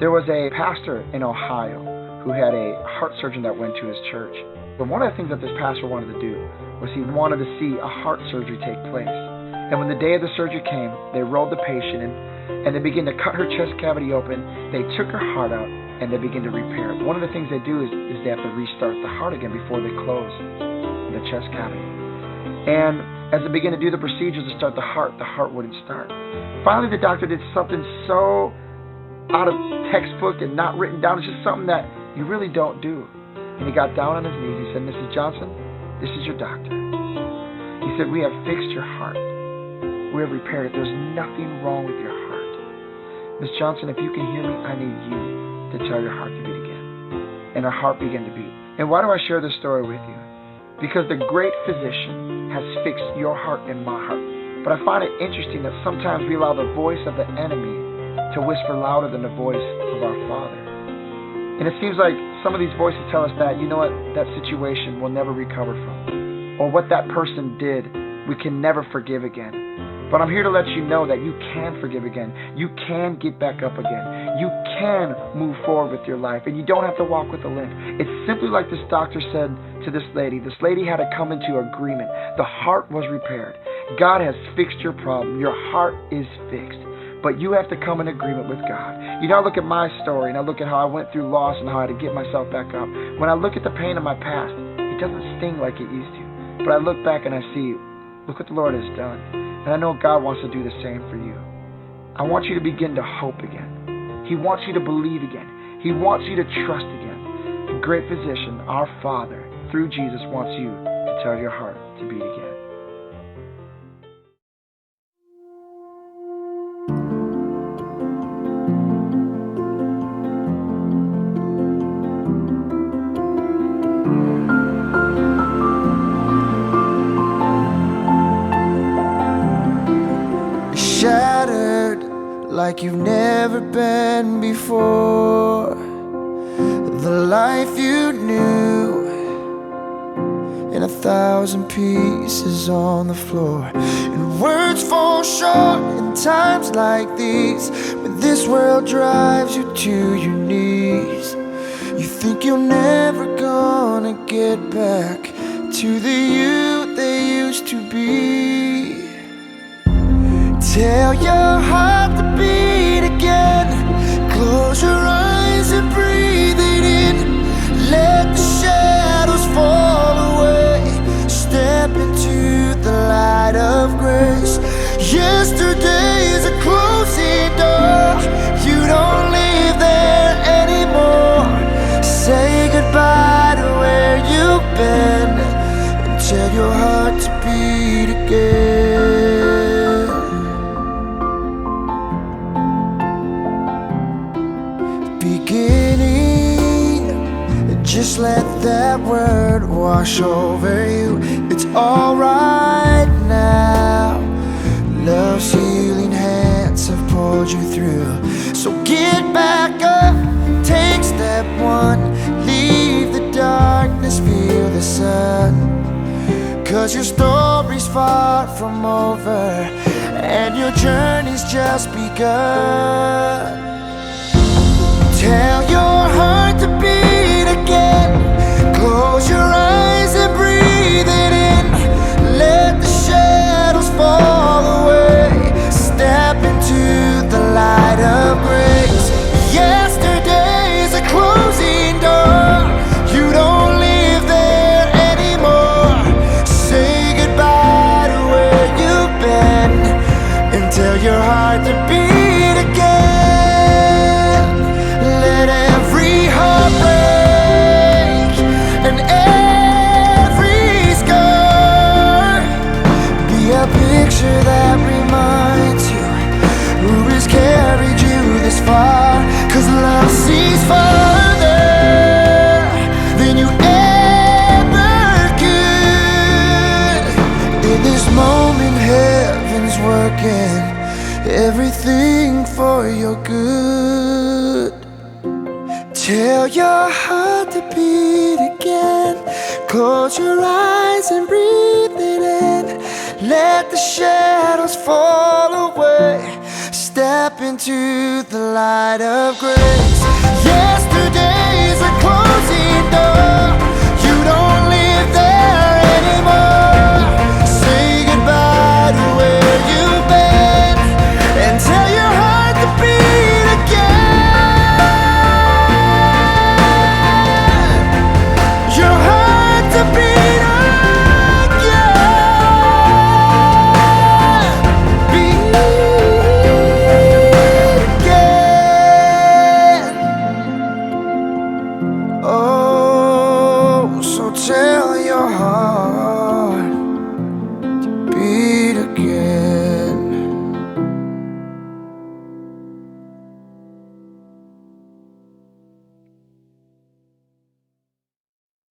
There was a pastor in Ohio who had a heart surgeon that went to his church. But one of the things that this pastor wanted to do was he wanted to see a heart surgery take place. And when the day of the surgery came, they rolled the patient in and they began to cut her chest cavity open. They took her heart out and they began to repair it. One of the things they do is they have to restart the heart again before they close the chest cavity. And as they began to do the procedures to start the heart wouldn't start. Finally, the doctor did something so out of textbook and not written down. It's just something that you really don't do. And he got down on his knees. He said, "Mrs. Johnson, this is your doctor." He said, "We have fixed your heart. We have repaired it. There's nothing wrong with your heart. Miss Johnson, if you can hear me, I need you to tell your heart to beat again." And her heart began to beat. And why do I share this story with you? Because the great physician has fixed your heart and my heart. But I find it interesting that sometimes we allow the voice of the enemy to whisper louder than the voice of our Father. And it seems like some of these voices tell us that, you know what, that situation we'll never recover from. Or what that person did, we can never forgive again. But I'm here to let you know that you can forgive again. You can get back up again. You can move forward with your life. And you don't have to walk with a limp. It's simply like this doctor said to this lady. This lady had to come into agreement. The heart was repaired. God has fixed your problem. Your heart is fixed. But you have to come in agreement with God. You know, I look at my story and I look at how I went through loss and how I had to get myself back up. When I look at the pain of my past, it doesn't sting like it used to. But I look back and I see, look what the Lord has done. And I know God wants to do the same for you. I want you to begin to hope again. He wants you to believe again. He wants you to trust again. The great physician, our Father, through Jesus, wants you to tell your heart to beat again. Shattered like you've never been before. The life you knew in 1,000 pieces on the floor. And words fall short in times like these, when this world drives you to your knees. You think you're never gonna get back to the you they used to be. Tell your heart to beat again. Close your eyes and breathe it in. Let the shadows fall away. Step into the light of grace. Yesterday's a closing door. You don't live there anymore. Say goodbye to where you've been and tell your heart to beat again. Beginning, just let that word wash over you. It's alright now. Love's healing hands have pulled you through. So get back up, take step one. Leave the darkness, feel the sun. 'Cause your story's far from over and your journey's just begun. Tell your heart to beat again. Close your eyes and breathe it in. Let the shadows fall away. Step into the light of grace. Yesterday's a closing door. You don't live there anymore. Say goodbye to where you've been and tell your heart to beat again. Let every heart break and every scar be a picture that reminds you who has carried you this far. 'Cause love sees farther than you ever could. In this moment, heaven's working everything for your good. Tell your heart to beat again. Close your eyes and breathe it in. Let the shadows fall away. step into the light of grace.